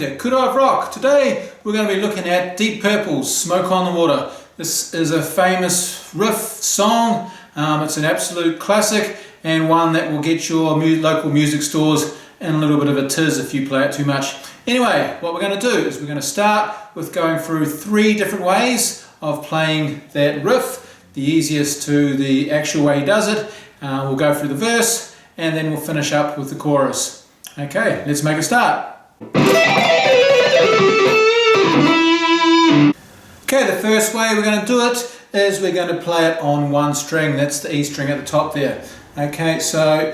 here, Kura of Rock. Today we're going to be looking at Deep Purple's Smoke on the Water. This is a famous riff song. It's an absolute classic and one that will get your local music stores in a little bit of a tiz if you play it too much. Anyway, what we're going to do is we're going to start with going through 3 different ways of playing that riff. The easiest to the actual way he does it. We'll go through the verse and then we'll finish up with the chorus. Okay, let's make a start. Okay, the first way we're going to do it is we're going to play it on one string. That's the E string at the top there. Okay, so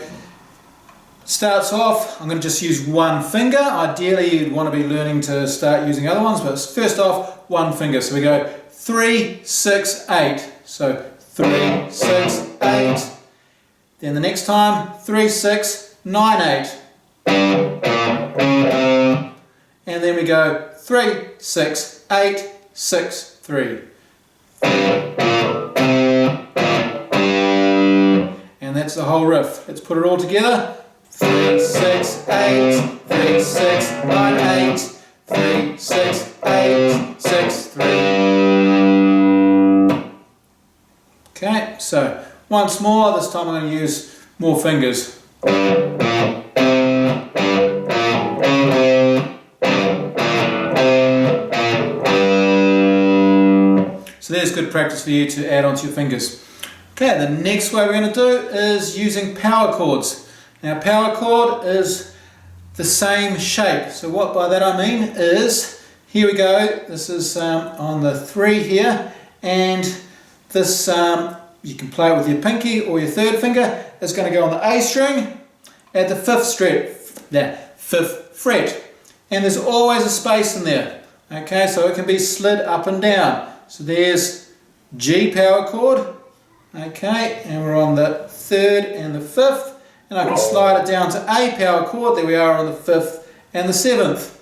starts off, I'm going to just use one finger. Ideally you'd want to be learning to start using other ones, but first off, one finger. So we go 3, 6, 8. So 3, 6, 8. Then the next time, 3, 6, 9, 8. And then we go 3, 6, 8, 6, 3. And that's the whole riff. Let's put it all together. 3, 6, 8, 3, 6, 9, 8, 3, 6, 8, 6, 3. Okay, so once more, this time I'm going to use more fingers. So there's good practice for you to add onto your fingers. Okay, the next way we're going to do is using power chords. Now, power chord is the same shape. So what by that I mean is, here we go, this is on the 3 here, and this, you can play it with your pinky or your third finger. It's going to go on the A string at the 5th fret. And there's always a space in there. Okay, so it can be slid up and down. So there's G power chord, okay, and we're on the 3rd and the 5th, and I can slide it down to A power chord. There we are on the 5th and the 7th.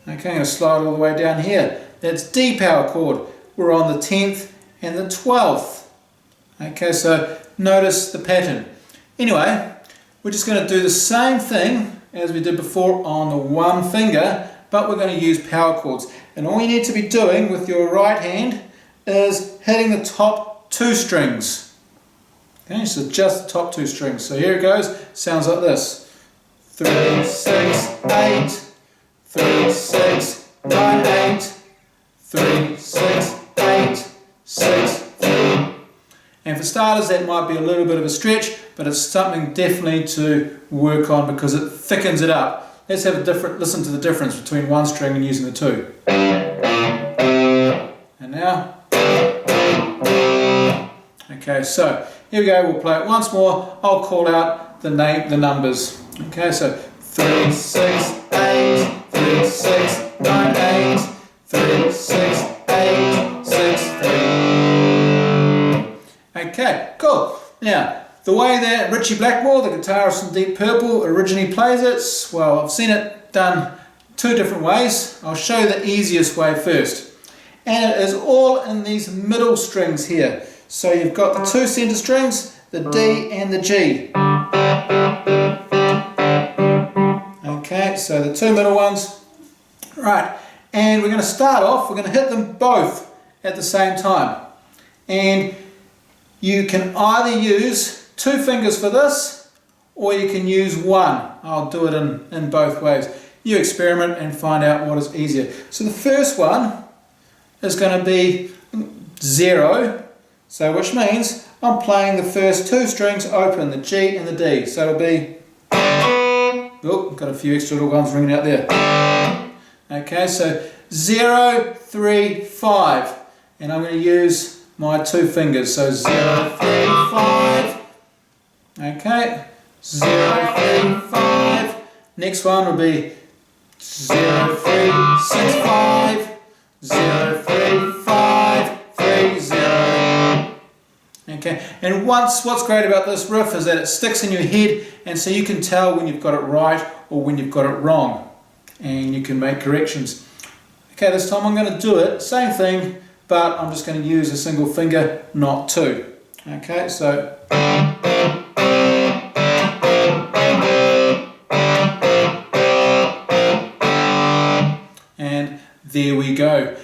Okay, I'm going to slide all the way down here. That's D power chord. We're on the 10th and the 12th. Okay, so notice the pattern. Anyway, we're just going to do the same thing as we did before on the one finger, but we're going to use power chords. And all you need to be doing with your right hand is hitting the top 2 strings. Okay, so just the top 2 strings. So here it goes, sounds like this. 3, 6, 8, 3, 6, 9, 8, 3, 6, 8, 6, 3. And for starters, that might be a little bit of a stretch, but it's something definitely to work on because it thickens it up. Let's have listen to the difference between one string and using the 2. And now. Okay, so here we go, we'll play it once more. I'll call out the numbers. Okay, so 3, 6, 8, 3, 6, 9, 8, 3, 6, 8, 6, 3. Okay, cool. Now, the way that Richie Blackmore, the guitarist from Deep Purple, originally plays it, well, I've seen it done 2 different ways. I'll show you the easiest way first. And it is all in these middle strings here. So you've got the 2 center strings, the D and the G. Okay, so the 2 middle ones. Right, and we're going to start off, we're going to hit them both at the same time. And you can either use 2 fingers for this, or you can use 1. I'll do it in both ways. You experiment and find out what is easier. So the first one is going to be 0, so which means I'm playing the first 2 strings open, the G and the D. So it'll be, oh, got a few extra little ones ringing out there. Okay, so 0, 3, 5, and I'm going to use my 2 fingers. So 0, 3, 5. Okay, 0, 3, 5. Next one will be 0, 3, 6, 5. 0, 3, 5, 3, 0. Okay, and what's great about this riff is that it sticks in your head, and so you can tell when you've got it right or when you've got it wrong, and you can make corrections. Okay, this time I'm going to do it, same thing, but I'm just going to use a single finger, not 2. Okay, so go.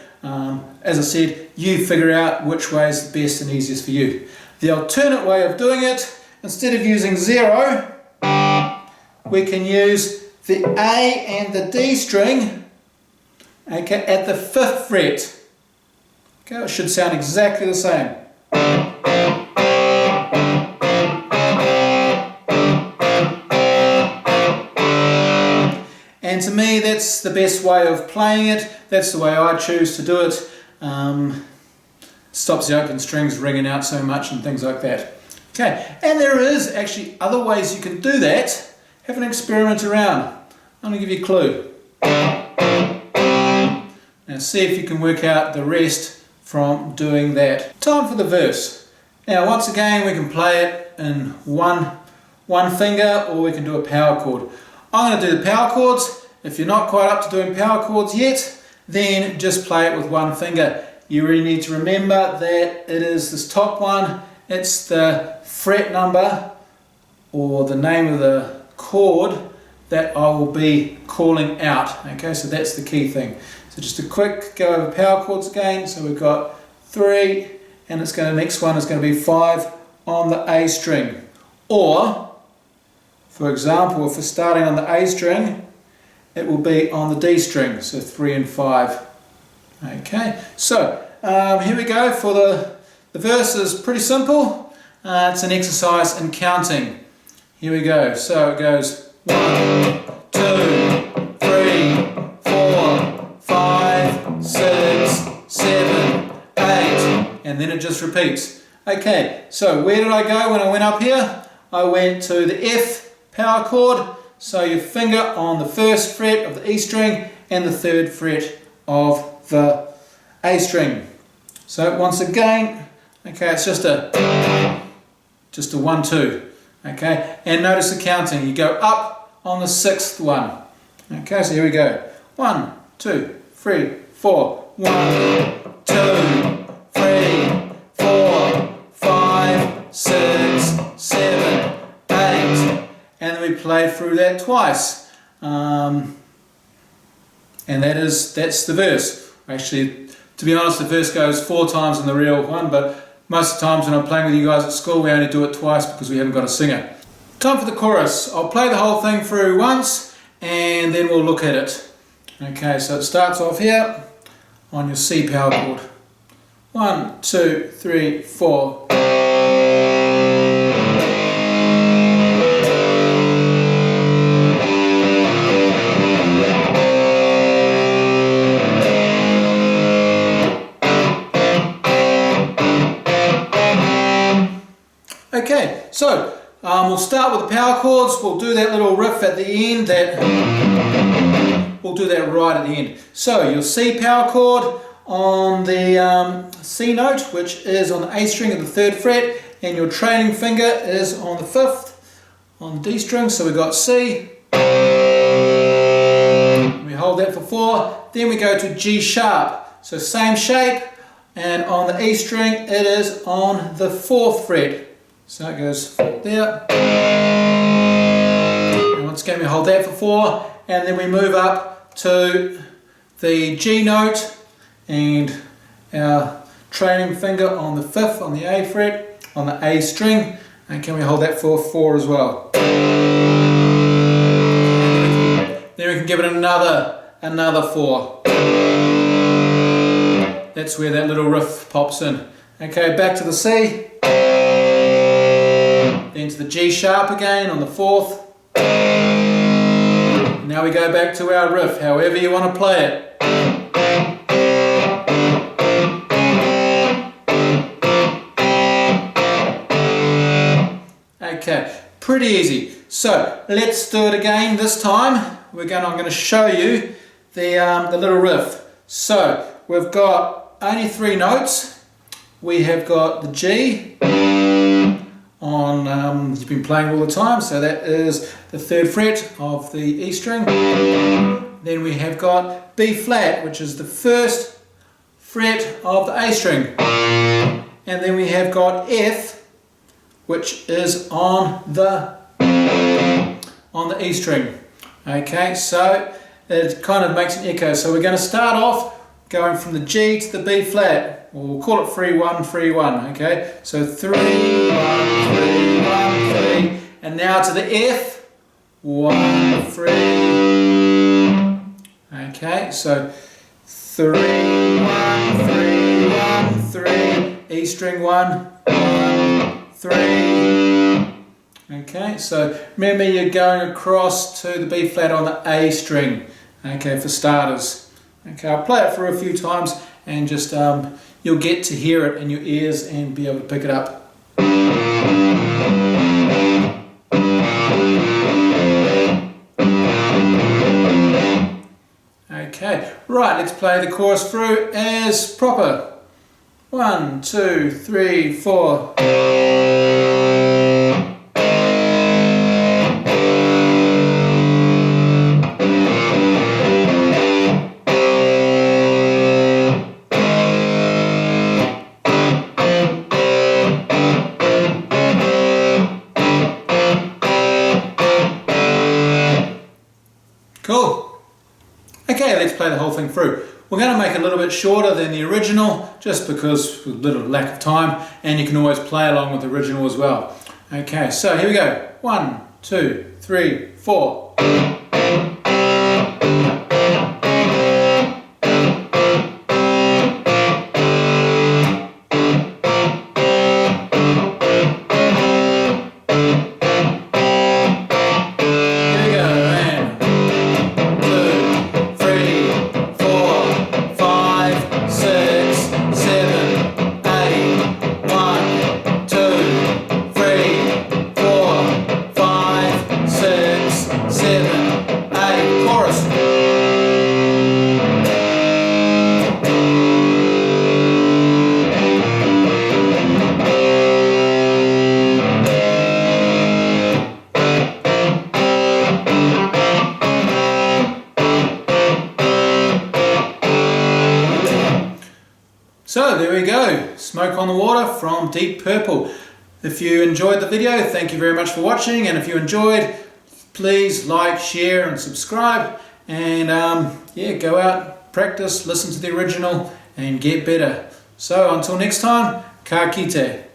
As I said, you figure out which way is the best and easiest for you. The alternate way of doing it, instead of using 0, we can use the A and the D string, okay, at the 5th fret. Okay, it should sound exactly the same. And to me, that's the best way of playing it. That's the way I choose to do it. Stops the open strings ringing out so much and things like that. Okay, and there is actually other ways you can do that. Have an experiment around. I'm going to give you a clue. Now see if you can work out the rest from doing that. Time for the verse. Now once again we can play it in one finger, or we can do a power chord. I'm going to do the power chords. If you're not quite up to doing power chords yet, then just play it with one finger. You really need to remember that it is this top one. It's the fret number or the name of the chord that I will be calling out. Okay, so that's the key thing. So just a quick go over power chords again. So we've got 3, and it's going to, next one is going to be 5 on the A string. Or, for example, if we're starting on the A string, it will be on the D string. So 3 and 5. Okay, so here we go for the verse. Is pretty simple. It's an exercise in counting. Here we go. So it goes 1, 2, 3, 4, 5, 6, 7, 8, and then it just repeats. Okay, so where did I go when I went up here? I went to the F power chord. So your finger on the 1st fret of the E string and the 3rd fret of the A string. So once again, okay, it's just a 1, 2. Okay, and notice the counting. You go up on the 6th one. Okay, so here we go. 1, 2, 3, 4. 1, 2, 3, 4, 5, 6, 7, 8. And then we play through that twice. And that's the verse. Actually, to be honest, the verse goes 4 times in the real one, but most of the times when I'm playing with you guys at school, we only do it twice because we haven't got a singer. Time for the chorus. I'll play the whole thing through once, and then we'll look at it. Okay, so it starts off here on your C power chord. 1, 2, 3, 4. Okay, so we'll start with the power chords. We'll do that little riff at the end. We'll do that right at the end. So your C power chord on the C note, which is on the A string of the 3rd fret, and your trailing finger is on the 5th on the D string. So we've got C. We hold that for 4. Then we go to G sharp. So same shape, and on the E string it is on the 4th fret. So it goes there, and once again we hold that for 4, and then we move up to the G note and our trailing finger on the 5th on the A fret, on the A string, and can we hold that for 4 as well. Then we can give it another 4. That's where that little riff pops in. Okay, back to the C. Then to the G sharp again on the 4th. Now we go back to our riff, however you want to play it. Okay, pretty easy. So let's do it again this time. I'm going to show you the little riff. So we've got only 3 notes. We have got the G on, you've been playing all the time, so that is the 3rd fret of the E string. Then we have got B flat, which is the 1st fret of the A string. And then we have got F, which is on the E string. Okay, so it kind of makes an echo. So we're going to start off going from the G to the B flat. We'll call it 3-1, 3-1, okay? So 3-1, 3-1, 3, and now to the F, 1, 3. Okay, so 3-1, 3-1, 3, E string 1, 1, 3. Okay, so remember you're going across to the B flat on the A string, okay, for starters. Okay, I'll play it for a few times and just you'll get to hear it in your ears and be able to pick it up. Okay, right, let's play the chorus through as proper. 1, 2, 3, 4. Cool. Okay, let's play the whole thing through. We're going to make it a little bit shorter than the original, just because of a little lack of time, and you can always play along with the original as well. Okay, so here we go. 1, 2, 3, 4. So there we go, Smoke on the Water from Deep Purple. If you enjoyed the video, thank you very much for watching, and if you enjoyed, please like, share and subscribe, and yeah, go out, practice, listen to the original and get better. So until next time, ka kite.